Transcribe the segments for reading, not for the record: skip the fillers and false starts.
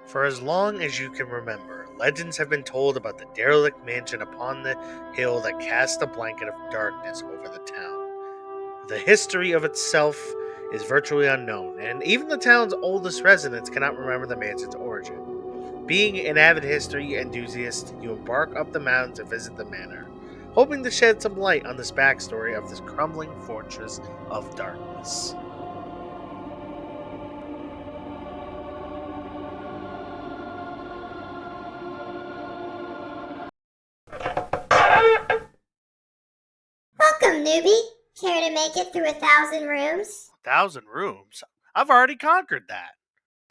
For as long as you can remember, legends have been told about the derelict mansion upon the hill that casts a blanket of darkness over the town. The history of itself is virtually unknown, and even the town's oldest residents cannot remember the mansion's origin. Being an avid history enthusiast, you embark up the mountain to visit the manor, hoping to shed some light on this backstory of this crumbling fortress of darkness. Welcome, newbie. Care to make it through 1,000 rooms? 1,000 rooms? I've already conquered that.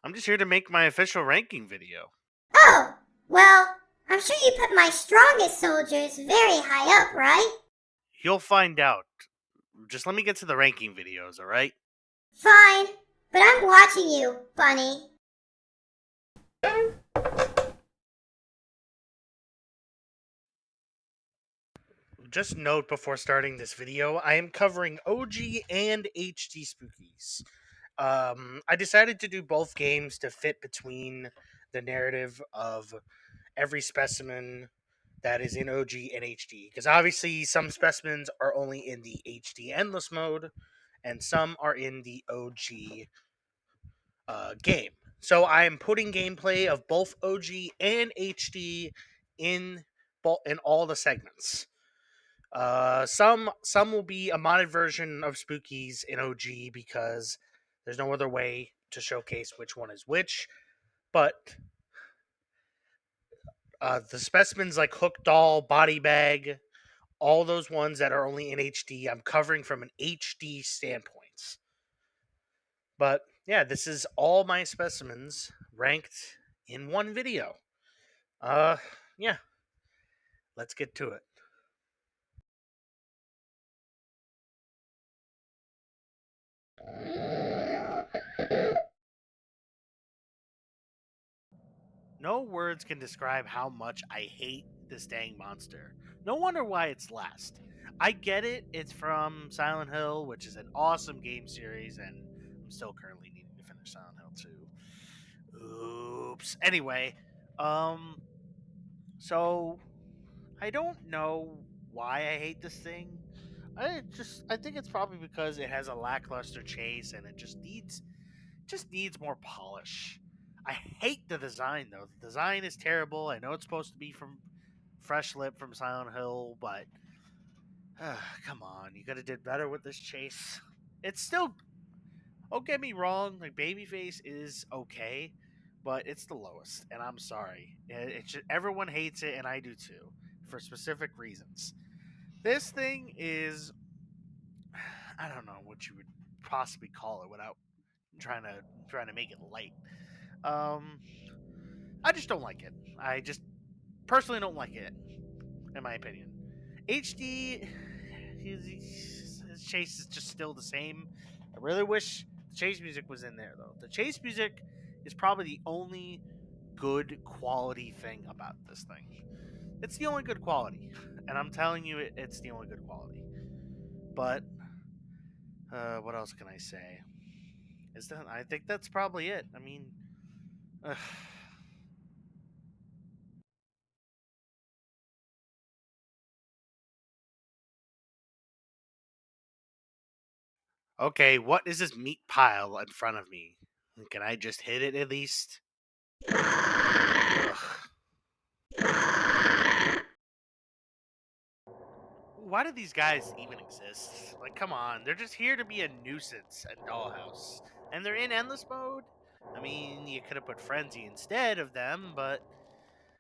I'm just here to make my official ranking video. Oh, well, I'm sure you put my strongest soldiers very high up, right? You'll find out. Just let me get to the ranking videos, alright? Fine, but I'm watching you, Bunny. Just note before starting this video, I am covering OG and HD Spookies. I decided to do both games to fit between the narrative of every specimen that is in OG and HD. Because obviously, some specimens are only in the HD endless mode, and some are in the OG game. So I am putting gameplay of both OG and HD in in all the segments. Some will be a modded version of Spookies in OG because there's no other way to showcase which one is which. But the specimens like Hook Doll, Body Bag, all those ones that are only in HD, I'm covering from an HD standpoint. But yeah, this is all my specimens ranked in one video. Uh, yeah, let's get to it. No words can describe how much I hate this dang monster. No wonder why it's last. I get it, it's from Silent Hill, which is an awesome game series, and I'm still currently needing to finish Silent Hill 2. Oops. Anyway, um, so I don't know why I hate this thing. I think it's probably because it has a lackluster chase and it just needs more polish. I hate the design though. The design is terrible. I know it's supposed to be from Fresh Lip from Silent Hill, but come on, you could have did better with this chase. It's still, don't get me wrong, like Babyface is okay, but it's the lowest, and I'm sorry. Everyone hates it, and I do too, for specific reasons. This thing is, I don't know what you would possibly call it without trying to make it light. Um, I just don't like it. I just personally don't like it, in my opinion. HD, his chase is just still the same. I really wish the chase music was in there, though. The chase music is probably the only good quality thing about this thing. It's the only good quality, and I'm telling you, it's the only good quality. But what else can I say? I think that's probably it. I mean, okay, what is this meat pile in front of me? Can I just hit it at least? Ugh. Why do these guys even exist? Like, come on, they're just here to be a nuisance at Dollhouse. And they're in endless mode? I mean, you could have put Frenzy instead of them, but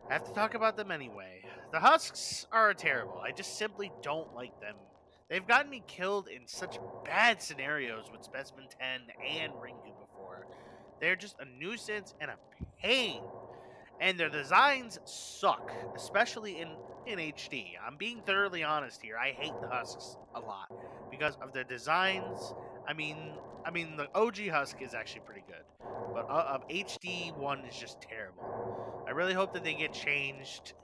I have to talk about them anyway. The Husks are terrible. I just simply don't like them. They've gotten me killed in such bad scenarios with Specimen 10 and Ringu before. They're just a nuisance and a pain. And their designs suck, especially in HD. I'm being thoroughly honest here. I hate the Husks a lot because of their designs. I mean the OG Husk is actually pretty good, but HD one is just terrible. I really hope that they get changed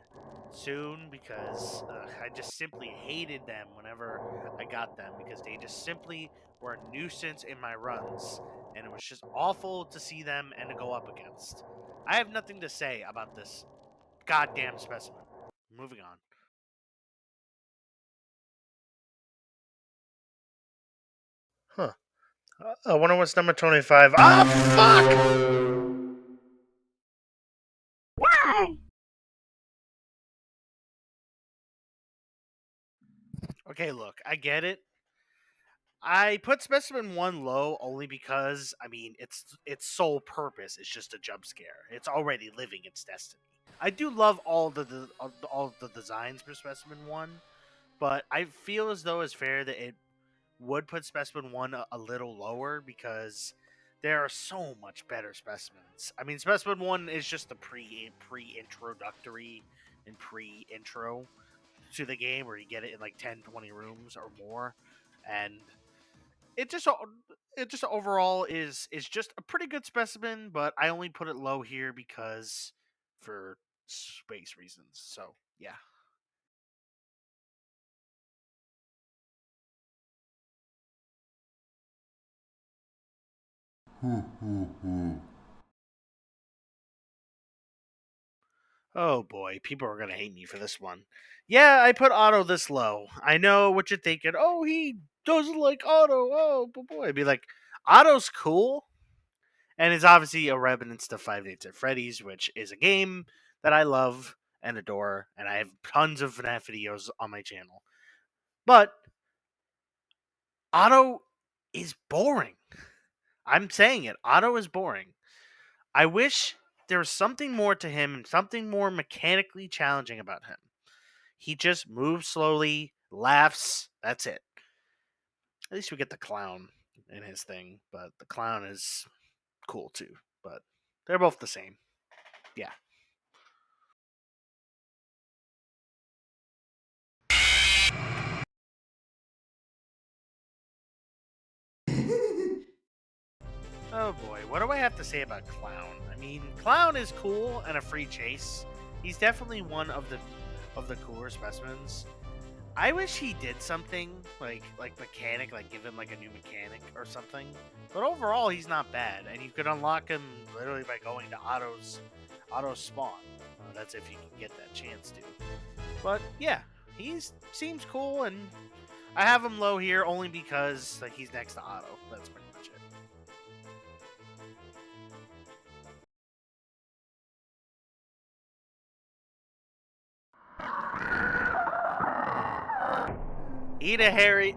soon because I just simply hated them whenever I got them because they just simply were a nuisance in my runs, and it was just awful to see them and to go up against. I have nothing to say about this goddamn specimen. Moving on. Huh. I wonder what's number 25. Oh, fuck! Why? Okay, look, I get it. I put Specimen 1 low only because, I mean, its sole purpose is just a jump scare. It's already living its destiny. I do love all the designs for Specimen 1, but I feel as though it's fair that it would put Specimen 1 a little lower because there are so much better specimens. I mean, Specimen 1 is just the pre-introductory and pre-intro to the game where you get it in like 10, 20 rooms or more, and it just overall is just a pretty good specimen, but I only put it low here because for space reasons. So yeah. Oh boy, people are gonna hate me for this one. Yeah, I put Otto this low. I know what you're thinking. Oh, he doesn't like Otto. Oh, boy. I'd be like, Otto's cool, and is obviously a remnant to Five Nights at Freddy's, which is a game that I love and adore, and I have tons of FNAF videos on my channel. But Otto is boring. I'm saying it. Otto is boring. I wish there was something more to him and something more mechanically challenging about him. He just moves slowly, laughs. That's it. At least we get the clown in his thing, but the clown is cool too. But they're both the same. Yeah. Oh boy, what do I have to say about Clown? I mean, Clown is cool and a free chase. He's definitely one of the cooler specimens. I wish he did something like mechanic, like give him like a new mechanic or something. But overall, he's not bad, and you could unlock him literally by going to Otto's spawn. That's if you can get that chance to. But yeah, he seems cool, and I have him low here only because like he's next to Otto. That's pretty much it. Eat a Harry.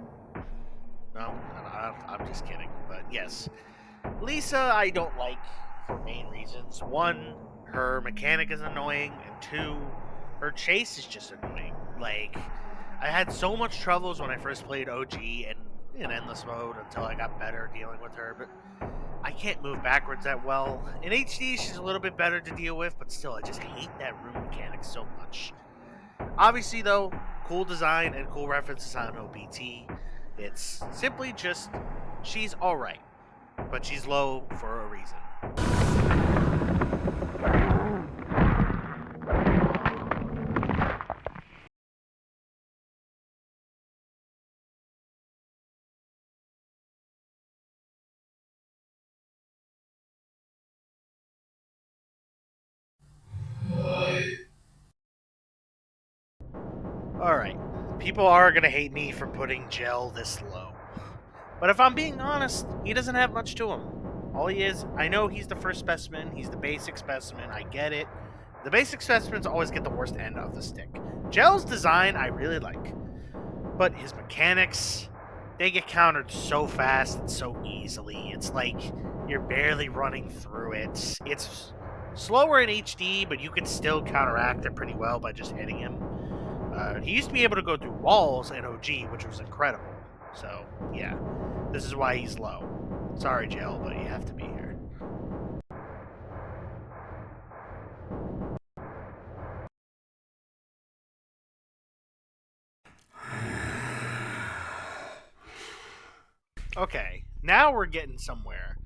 No, I'm just kidding. But yes, Lisa, I don't like for main reasons. One, her mechanic is annoying, and two, her chase is just annoying. Like, I had so much troubles when I first played OG and in endless mode until I got better dealing with her, but I can't move backwards that well. In HD, she's a little bit better to deal with, but still, I just hate that room mechanic so much. Obviously, though, cool design and cool references on OBT. It's simply just she's alright, but she's low for a reason. Alright, people are gonna hate me for putting Gel this low. But if I'm being honest, he doesn't have much to him. All he is, I know he's the first specimen, he's the basic specimen, I get it. The basic specimens always get the worst end of the stick. Gel's design I really like, but his mechanics, they get countered so fast and so easily. It's like you're barely running through it. It's slower in HD, but you can still counteract it pretty well by just hitting him. He used to be able to go through walls in OG, which was incredible. So, yeah, this is why he's low. Sorry, Gel, but you have to be here. Okay, now we're getting somewhere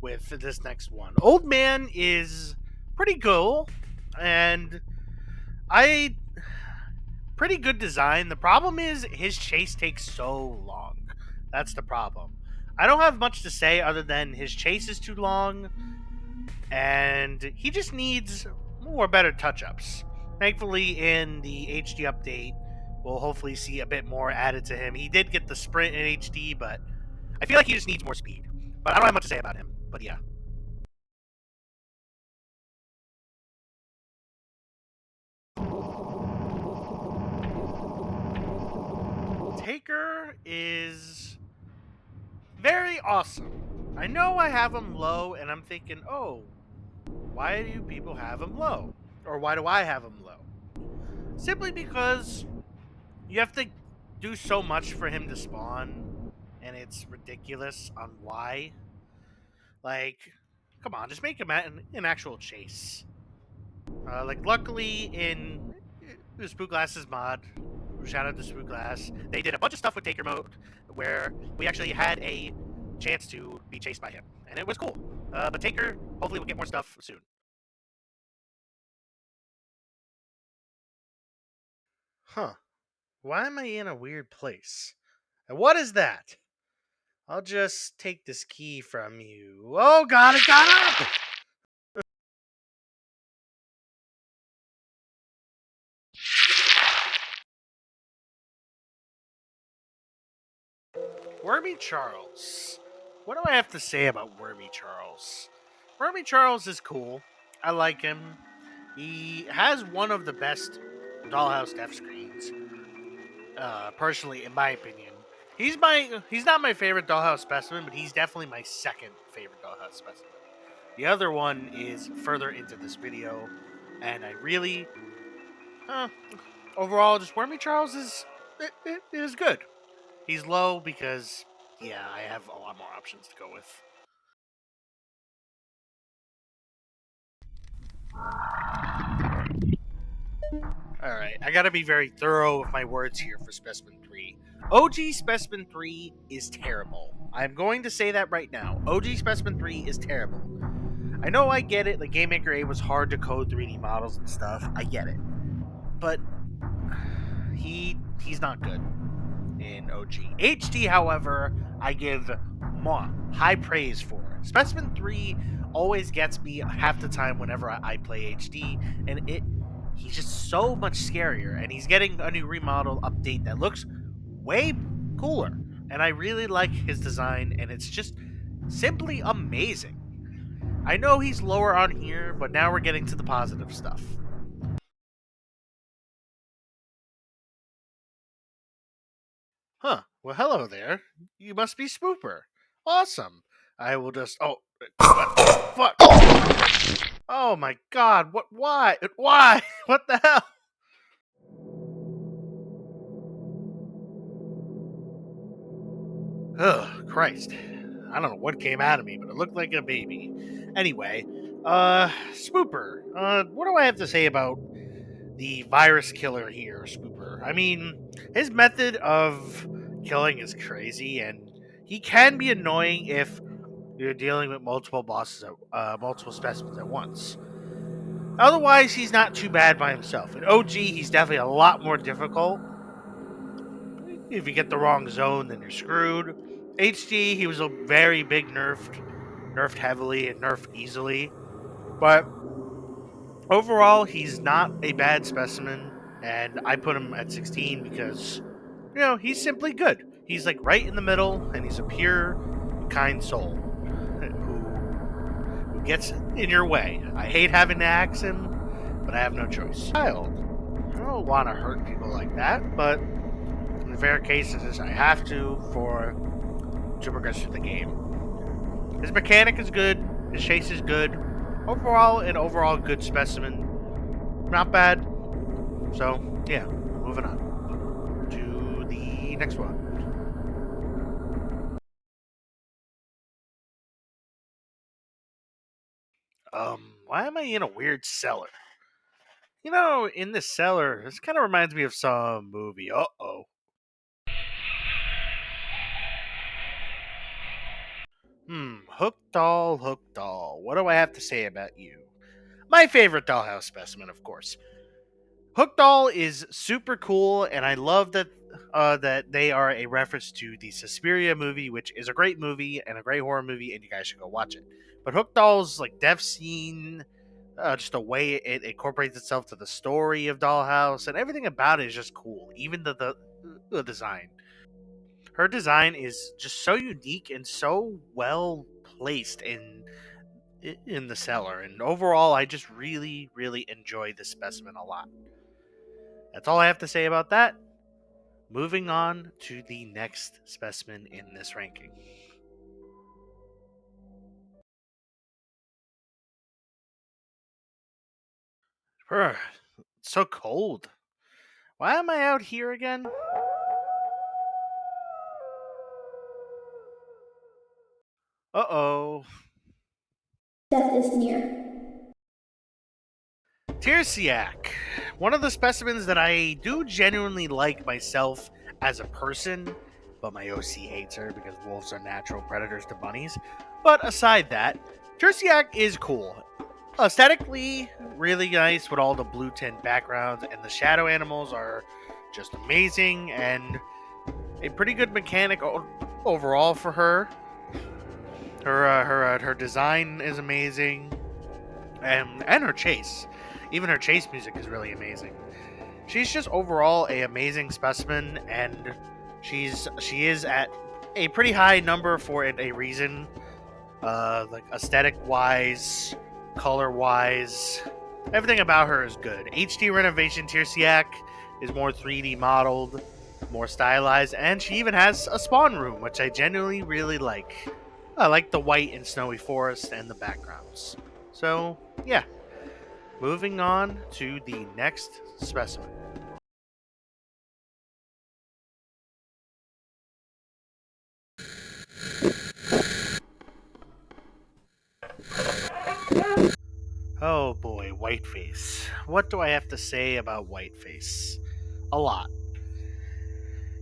with this next one. Old Man is pretty cool, and I pretty good design. The problem is his chase takes so long. That's the problem. I don't have much to say other than his chase is too long, and he just needs more better touch-ups. Thankfully, in the HD update, we'll hopefully see a bit more added to him. He did get the sprint in HD, but I feel like he just needs more speed. But I don't have much to say about him. But yeah. Taker is very awesome. I know I have him low, and I'm thinking, oh, why do people have him low? Or why do I have him low? Simply because you have to do so much for him to spawn, and it's ridiculous on why. Like, come on, just make him an actual chase. Luckily in the Spook Lass Mod, shout out to Spook Lass, they did a bunch of stuff with Taker mode where we actually had a chance to be chased by him, and it was cool. But Taker, hopefully, will get more stuff soon. Huh. Why am I in a weird place? And what is that? I'll just take this key from you. Oh god, it got up! Wormy Charles. What do I have to say about Wormy Charles? Wormy Charles is cool. I like him. He has one of the best dollhouse death screens. Personally, in my opinion, he's not my favorite dollhouse specimen, but he's definitely my second favorite dollhouse specimen. The other one is further into this video, and I really, uh, overall, just Wormy Charles it is good. He's low because, yeah, I have a lot more options to go with. Alright, I gotta be very thorough with my words here for Specimen 3. OG Specimen 3 is terrible. I'm going to say that right now. OG Specimen 3 is terrible. I know I get it, like Game Maker 8 was hard to code 3D models and stuff. I get it. But he's not good in OG. HD, however, I give high praise for. Specimen 3 always gets me half the time whenever I play HD, and he's just so much scarier, and he's getting a new remodel update that looks way cooler. And I really like his design, and it's just simply amazing. I know he's lower on here, but now we're getting to the positive stuff. Huh. Well, hello there. You must be Spooper. Awesome. I will just. Oh, what the fuck? Oh my god. What? Why? Why? What the hell? Ugh, Christ. I don't know what came out of me, but it looked like a baby. Anyway, Spooper. What do I have to say about the virus killer here, Spooper? I mean, his method of killing is crazy, and he can be annoying if you're dealing with multiple bosses, multiple specimens at once. Otherwise, he's not too bad by himself. In OG, he's definitely a lot more difficult. If you get the wrong zone, then you're screwed. HD, he was a very big nerfed heavily and nerfed easily. But overall, he's not a bad specimen, and I put him at 16 because, he's simply good. He's like right in the middle, and he's a pure and kind soul who gets in your way. I hate having to axe him, but I have no choice. Child. I don't want to hurt people like that, but in the rare cases, I have to progress through the game. His mechanic is good. His chase is good. Overall, an overall good specimen. Not bad. So, yeah, moving on to the next one. Why am I in a weird cellar? In this cellar, this kind of reminds me of some movie. Uh-oh. Hook doll, hook doll. What do I have to say about you? My favorite dollhouse specimen, of course. Hook Doll is super cool, and I love that they are a reference to the Suspiria movie, which is a great movie and a great horror movie, and you guys should go watch it. But Hook Doll's like death scene, just the way it incorporates itself to the story of Dollhouse, and everything about it is just cool. Even the design, her design is just so unique and so well placed in the cellar. And overall, I just really enjoy this specimen a lot. That's all I have to say about that. Moving on to the next specimen in this ranking. Brr, it's so cold. Why am I out here again? Uh-oh. Death is near. Tierc, one of the specimens that I do genuinely like myself as a person, but my OC hates her because wolves are natural predators to bunnies. But aside that, Tierc is cool. Aesthetically, really nice with all the blue tint backgrounds, and the shadow animals are just amazing, and a pretty good mechanic overall for her. Her design is amazing, and her chase. Even her chase music is really amazing. She's just overall a amazing specimen, and she is at a pretty high number for a reason. Like aesthetic wise, color wise, everything about her is good. HD renovation Tierc is more 3D modeled, more stylized, and she even has a spawn room, which I genuinely really like. I like the white and snowy forest and the backgrounds. So, yeah. Moving on to the next specimen. Oh boy, Whiteface. What do I have to say about Whiteface? A lot.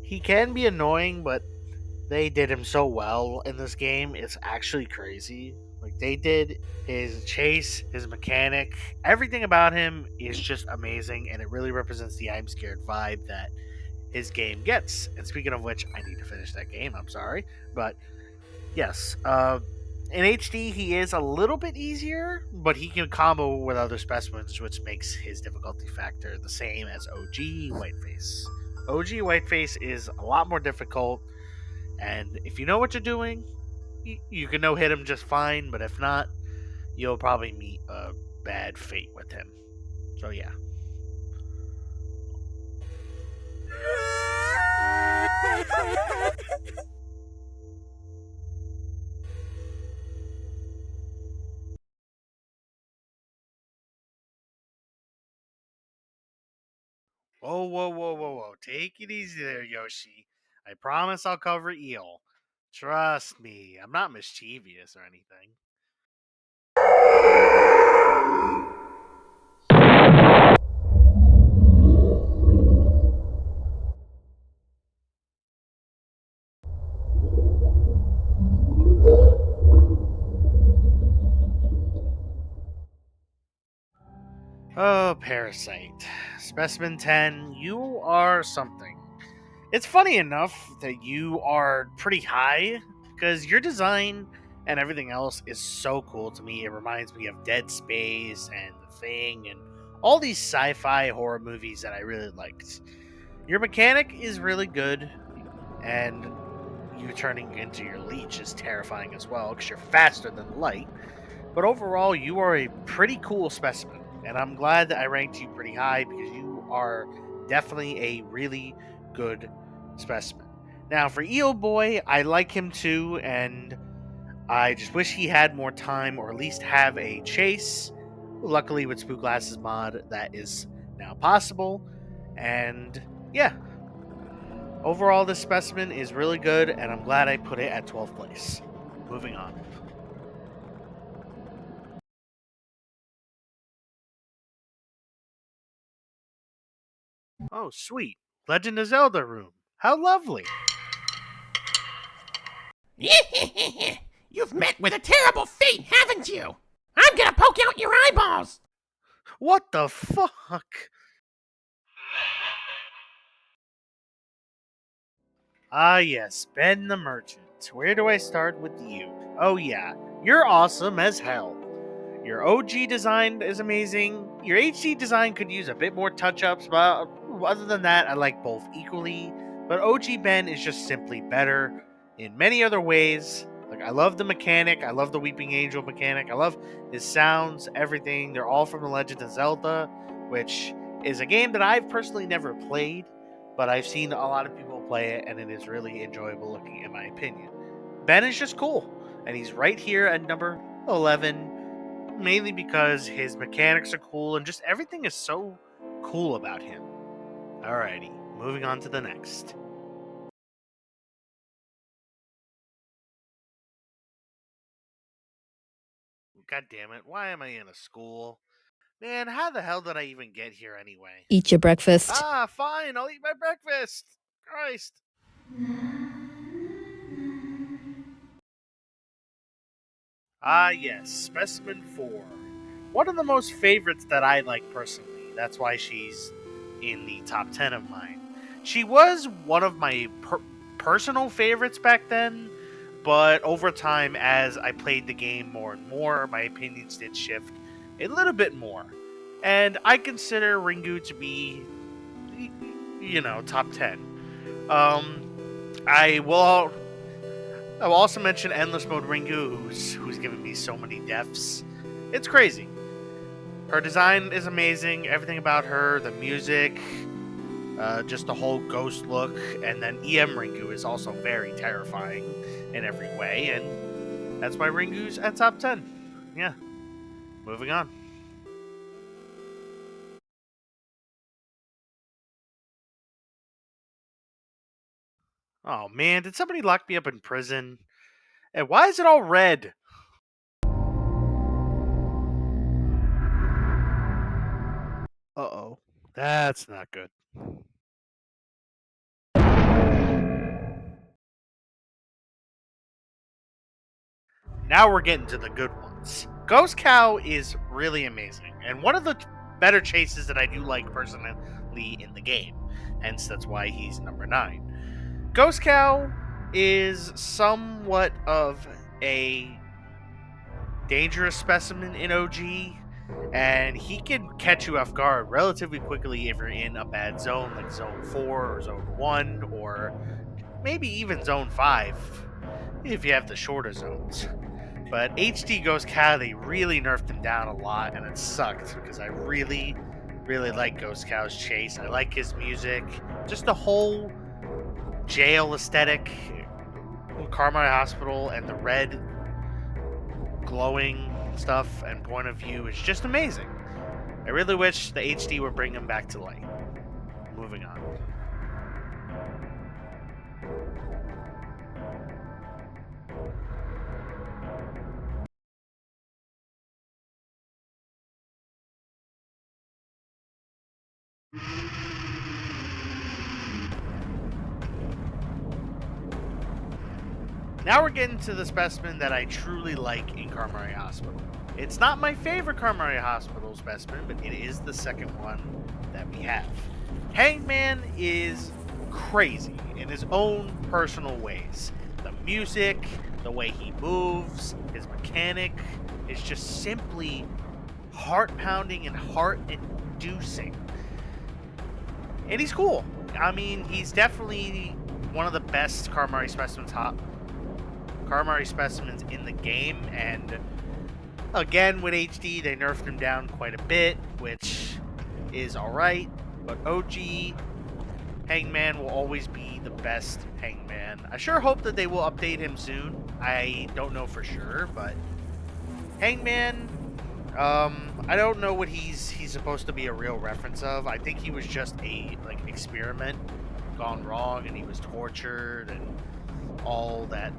He can be annoying, but they did him so well in this game. It's actually crazy. Like, they did his chase, his mechanic, everything about him is just amazing, and it really represents the Imscared vibe that his game gets. And speaking of which, I need to finish that game. I'm sorry, but yes, in HD he is a little bit easier, but he can combo with other specimens, which makes his difficulty factor the same as OG Whiteface. OG Whiteface is a lot more difficult, and if you know what you're doing, you can no hit him just fine. But if not, you'll probably meet a bad fate with him. So yeah. Whoa. Take it easy there, Yoshi. I promise I'll cover eel. Trust me, I'm not mischievous or anything. Oh, Parasite. Specimen 10, you are something. It's funny enough that you are pretty high because your design and everything else is so cool to me. It reminds me of Dead Space and The Thing and all these sci fi horror movies that I really liked. Your mechanic is really good, and you turning into your leech is terrifying as well because you're faster than light. But overall, you are a pretty cool specimen, and I'm glad that I ranked you pretty high because you are definitely a really good specimen. Now, for Eel Boy, I like him too, and I just wish he had more time or at least have a chase. Luckily, with Spook Lass Mod, that is now possible. And yeah, overall, this specimen is really good, and I'm glad I put it at 12th place. Moving on. Oh, sweet. Legend of Zelda room. How lovely. You've met with a terrible fate, haven't you? I'm gonna poke out your eyeballs! What the fuck? Ah, yes, Ben the Merchant. Where do I start with you? Oh, yeah, you're awesome as hell. Your OG design is amazing. Your HD design could use a bit more touch ups, but other than that, I like both equally. But OG Ben is just simply better in many other ways. Like, I love the mechanic, I love the Weeping Angel mechanic, I love his sounds, everything. They're all from The Legend of Zelda, which is a game that I've personally never played, but I've seen a lot of people play it, and it is really enjoyable looking, in my opinion. Ben is just cool, and he's right here at number 11, mainly because his mechanics are cool and just everything is so cool about him. Alrighty, moving on to the next. God damn it, why am I in a school? Man, how the hell did I even get here anyway? Eat your breakfast. Ah, fine, I'll eat my breakfast. Christ. Ah, yes, Specimen 4. One of the most favorites that I like personally. That's why she's in the top 10 of mine. She was one of my personal favorites back then, but over time, as I played the game more and more, my opinions did shift a little bit more. And I consider Ringu to be, top 10. I will I will also mention Endless Mode Ringu, who's given me so many deaths. It's crazy. Her design is amazing. Everything about her, the music, just the whole ghost look, and then EM Ringu is also very terrifying in every way, and that's why Ringu's at top 10. Yeah. Moving on. Oh man, did somebody lock me up in prison? And why is it all red? Uh-oh. That's not good. Now we're getting to the good ones. Ghost Cow is really amazing, and one of the better chases that I do like personally in the game. Hence, that's why he's number 9. Ghost Cow is somewhat of a dangerous specimen in OG, and he can catch you off guard relatively quickly if you're in a bad zone like Zone 4 or Zone 1, or maybe even Zone 5 if you have the shorter zones. But HD Ghost Cow, they really nerfed him down a lot, and it sucked because I really, really like Ghost Cow's chase. I like his music, just the whole jail aesthetic, Carmine Hospital, and the red glowing stuff and point of view is just amazing. I really wish the HD would bring him back to light. Moving on. Now we're getting to the specimen that I truly like in Carmine Hospital. It's not my favorite Carmine Hospital specimen, but it is the second one that we have. Hangman is crazy in his own personal ways. The music, the way he moves, his mechanic is just simply heart-pounding and heart-inducing. And he's cool. I mean, he's definitely one of the best Carmine specimens in the game, and again with HD they nerfed him down quite a bit, which is alright, but OG Hangman will always be the best Hangman. I sure hope that they will update him soon. I don't know for sure, but Hangman, I don't know what he's supposed to be a real reference of. I think he was just a experiment gone wrong, and he was tortured and all that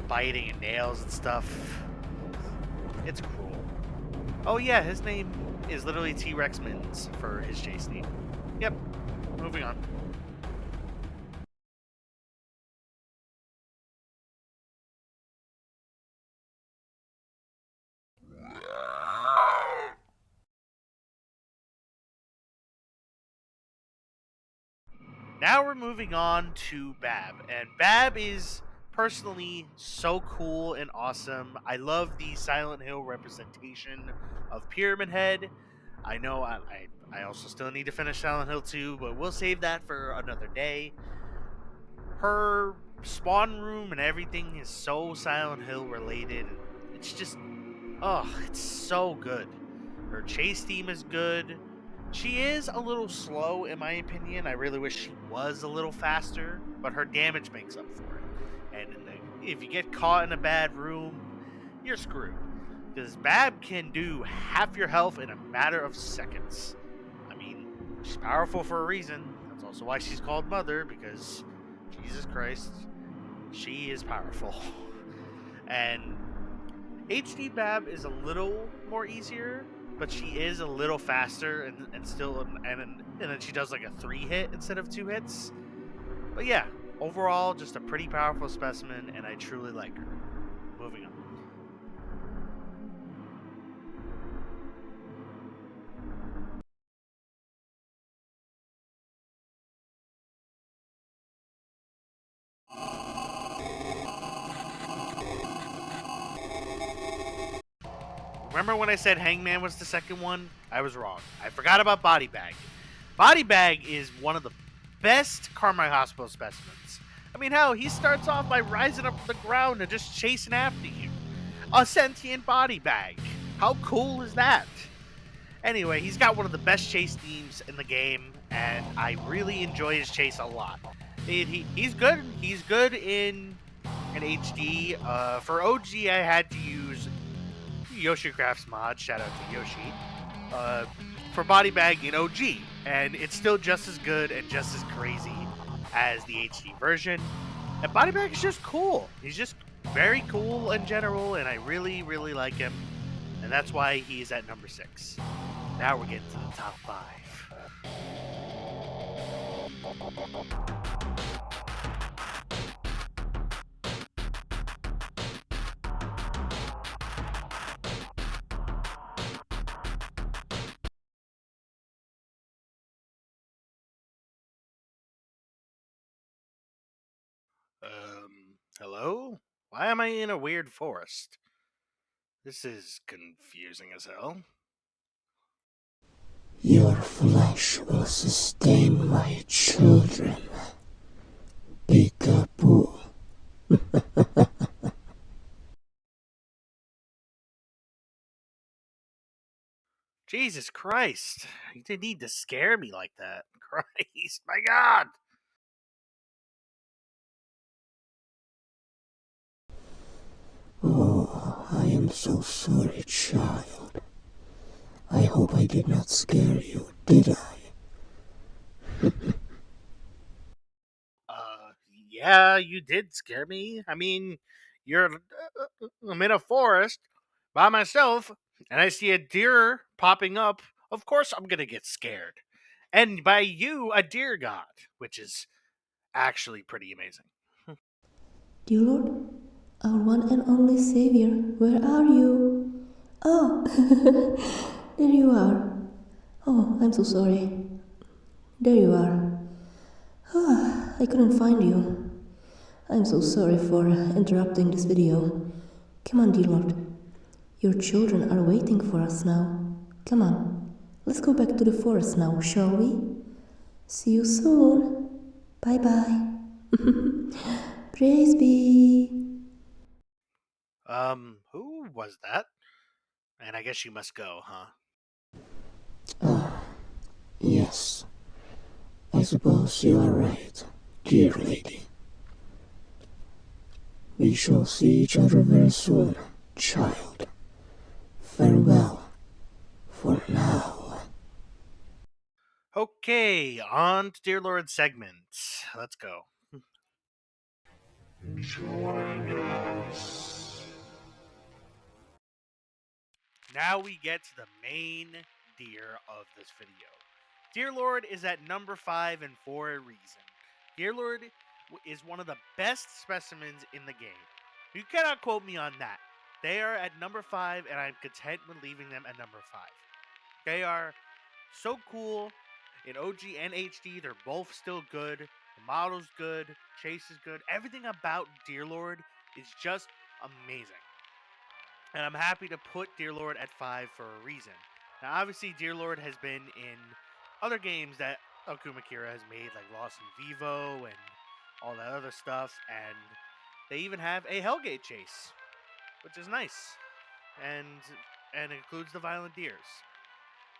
biting and nails and stuff. It's cruel. Oh yeah, his name is literally T-Rex Mins for his chase name. Yep. Moving on. Now we're moving on to Bab, and Bab is personally so cool and awesome. I love the Silent Hill representation of Pyramid Head. I know I also still need to finish Silent Hill 2, but we'll save that for another day. Her spawn room and everything is so Silent Hill related. It's just, oh, it's so good. Her chase theme is good. She is a little slow, in my opinion. I really wish she was a little faster, but her damage makes up for it. And if you get caught in a bad room, you're screwed. Because Bab can do half your health in a matter of seconds. I mean, she's powerful for a reason. That's also why she's called Mother, because Jesus Christ, she is powerful. And HD Bab is a little more easier, but she is a little faster and still and then she does like a 3-hit instead of 2 hits. But yeah, overall just a pretty powerful specimen, and I truly like her. Moving on. Remember when I said Hangman was the second one? I was wrong. I forgot about Body Bag. Body Bag is one of the best Carmine Hospital specimens. I mean, hell, he starts off by rising up from the ground and just chasing after you. A sentient body bag. How cool is that? Anyway, he's got one of the best chase themes in the game, and I really enjoy his chase a lot. He's good. He's good in HD. For OG, I had to use Yoshi Crafts mod. Shout out to Yoshi. For Body Bag in OG, and it's still just as good and just as crazy as the HD version. And Body Bag is just cool. He's just very cool in general, and I really, really like him. And that's why he's at number 6. Now we're getting to the top 5. Hello? Why am I in a weird forest? This is confusing as hell. Your flesh will sustain my children. Peekaboo. Jesus Christ. You didn't need to scare me like that. Christ, my God. Oh, I am so sorry, child. I hope I did not scare you, did I? Yeah, you did scare me. I mean, I'm in a forest by myself, and I see a deer popping up. Of course, I'm gonna get scared. And by you, a deer god, which is actually pretty amazing. Dear Lord, our one and only Savior, where are you? Oh, there you are. Oh, I'm so sorry. There you are. Ah, I couldn't find you. I'm so sorry for interrupting this video. Come on, dear Lord. Your children are waiting for us now. Come on, let's go back to the forest now, shall we? See you soon. Bye-bye. Praise be. Who was that? And I guess you must go, huh? Ah, yes. I suppose you are right, dear lady. We shall see each other very soon, child. Farewell, for now. Okay, on to Dear Lord segment. Let's go. Now we get to the main deer of this video. Dear Lord is at number 5, and for a reason. Dear Lord is one of the best specimens in the game. You cannot quote me on that. They are at number 5, and I'm content with leaving them at number 5. They are so cool. In OG and HD, they're both still good. The model's good. Chase is good. Everything about Dear Lord is just amazing. And I'm happy to put Dear Lord at 5 for a reason. Now, obviously, Dear Lord has been in other games that Akuma Kira has made, like Lost in Vivo and all that other stuff. And they even have a Hellgate chase, which is nice. And includes the violent deers,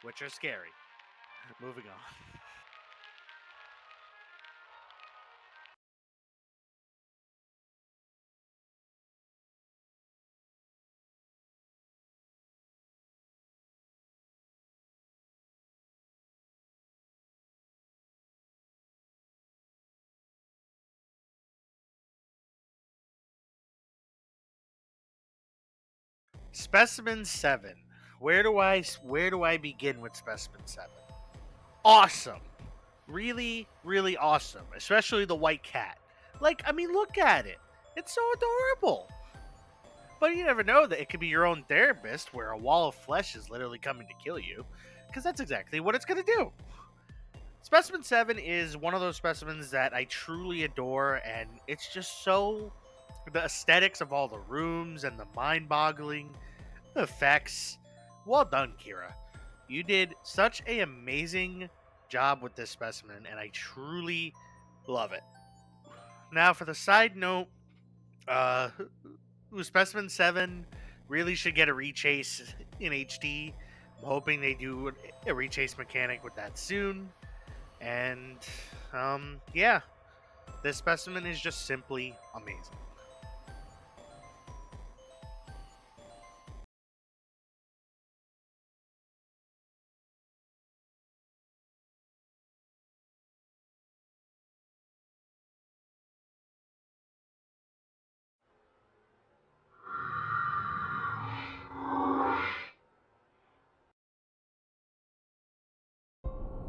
which are scary. Moving on. Specimen 7. Where do I begin with Specimen 7? Awesome. Really, really awesome. Especially the white cat. Like, I mean, look at it. It's so adorable. But you never know that it could be your own therapist where a wall of flesh is literally coming to kill you. Because that's exactly what it's going to do. Specimen 7 is one of those specimens that I truly adore, and it's just so... The aesthetics of all the rooms and the mind-boggling effects. Well done, Kira. You did such an amazing job with this specimen, and I truly love it. Now, for the side note, Specimen 7 really should get a rechase in HD. I'm hoping they do a rechase mechanic with that soon. And, yeah. This specimen is just simply amazing.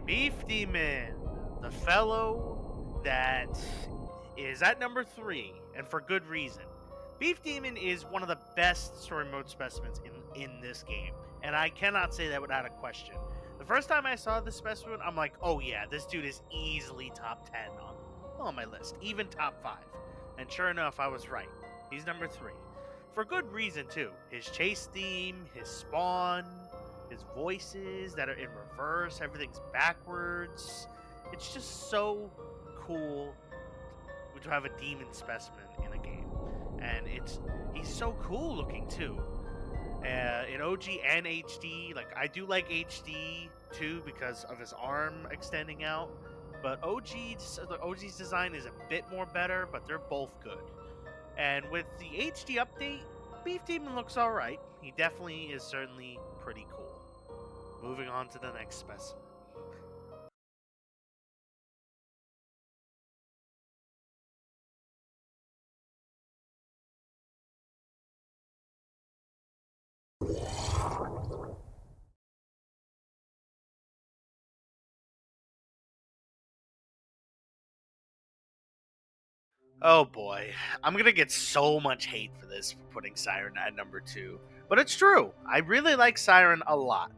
Beef Demon, the fellow that is at number 3, and for good reason. Beef Demon is one of the best story mode specimens in this game, and I cannot say that without a question. The first time I saw this specimen, I'm like, oh yeah, this dude is easily top 10 on my list, even top 5. And sure enough, I was right. He's number 3. For good reason, too. His chase theme, his spawn, his voices that are in reverse, everything's backwards. It's just so cool to have a demon specimen in a game. And he's so cool looking too. In OG and HD, like I do like HD too because of his arm extending out. But OG's design is a bit more better, but they're both good. And with the HD update, Beef Demon looks alright. He definitely is certainly pretty cool. Moving on to the next specimen. Oh boy, I'm gonna get so much hate for this for putting Siren at number 2. But it's true. I really like Siren a lot.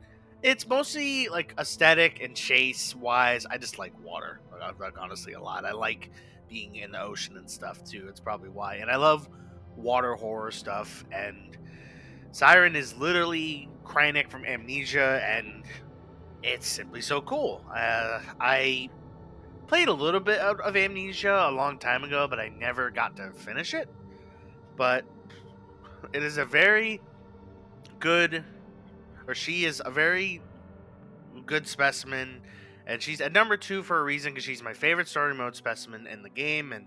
It's mostly like aesthetic and chase wise. I just like water. Like honestly a lot. I like being in the ocean and stuff too. It's probably why. And I love water horror stuff. And Siren is literally Krynic from Amnesia, and it's simply so cool. I played a little bit of Amnesia a long time ago, but I never got to finish it. But it is a very good, or she is a very good specimen, and she's at number 2 for a reason, because she's my favorite story mode specimen in the game, and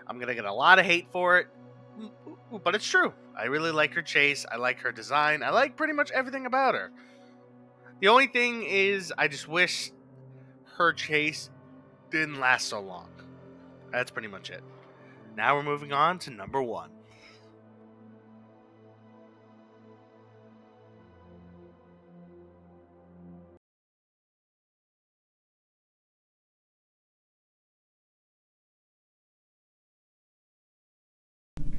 I'm gonna get a lot of hate for it, but it's true. I really like her chase, I like her design, I like pretty much everything about her. The only thing is, I just wish her chase didn't last so long. That's pretty much it. Now we're moving on to number 1.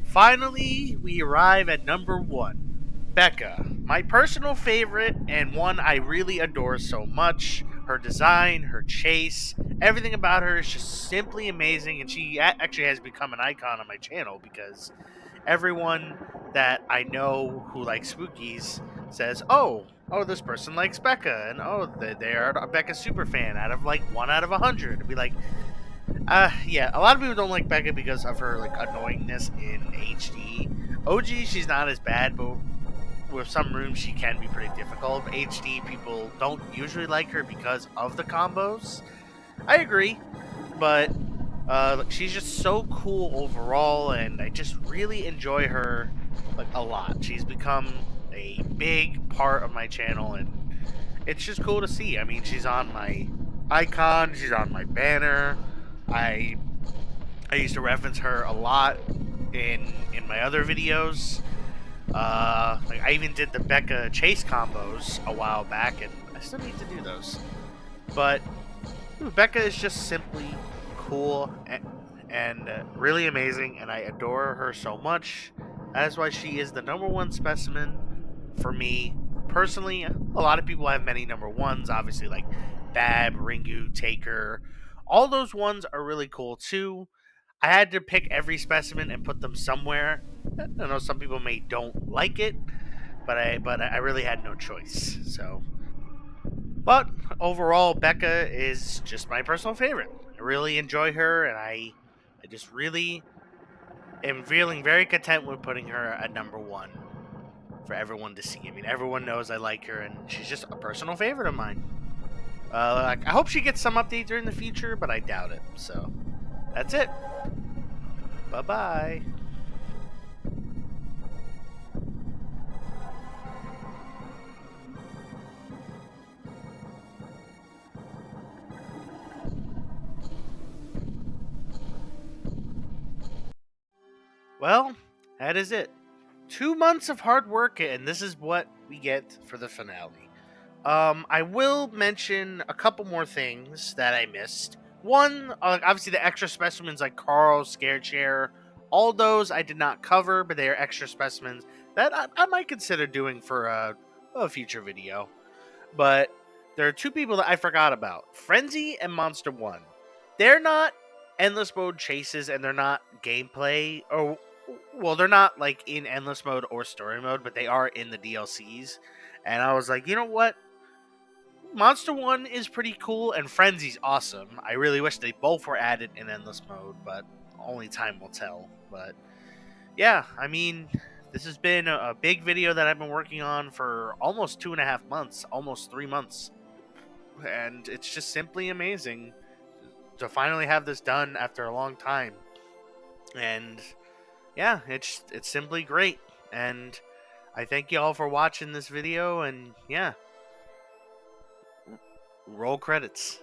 Finally, we arrive at number 1. Becca, my personal favorite and one I really adore so much. her design, her chase, everything about her is just simply amazing, and she actually has become an icon on my channel because everyone that I know who likes spookies says, oh, this person likes Becca, and they are a Becca super fan out of like 1 out of 100. It'd be like, yeah, a lot of people don't like Becca because of her like annoyingness in HD. OG, she's not as bad, but with some rooms she can be pretty difficult. HD people don't usually like her because of the combos. I agree, but she's just so cool overall, and I just really enjoy her like a lot. She's become a big part of my channel, and it's just cool to see. I mean, she's on my icon, she's on my banner. I used to reference her a lot in my other videos. Like I even did the Becca chase combos a while back, and I still need to do those. But Becca is just simply cool and really amazing, and I adore her so much. That's why she is the #1 specimen for me personally. A lot of people have many #1s, obviously, like Bab, Ringu, Taker. All those ones are really cool too. I had to pick every specimen and put them somewhere. I know some people may don't like it, but I really had no choice. So, but overall, Becca is just my personal favorite. I really enjoy her, and I just really am feeling very content with putting her at #1 for everyone to see. I mean, everyone knows I like her, and she's just a personal favorite of mine. Like, I hope she gets some updates in the future, but I doubt it. So, that's it. Bye-bye. Well, that is it. 2 months of hard work, and this is what we get for the finale. I will mention a couple more things that I missed. One, obviously the extra specimens like Carl, Scare Chair, all those I did not cover, but they are extra specimens that I might consider doing for a future video. But there are two people that I forgot about, Frenzy and Monster One. They're not endless mode chases, and they're not gameplay, or well, they're not like in endless mode or story mode, but they are in the DLCs. And I was like, you know what? Monster One is pretty cool, and Frenzy's awesome. I really wish they both were added in endless mode, but only time will tell. But yeah, I mean, this has been a big video that I've been working on for almost 2.5 months, almost 3 months, and it's just simply amazing to finally have this done after a long time. And yeah, it's simply great, and I thank you all for watching this video, and yeah, roll credits.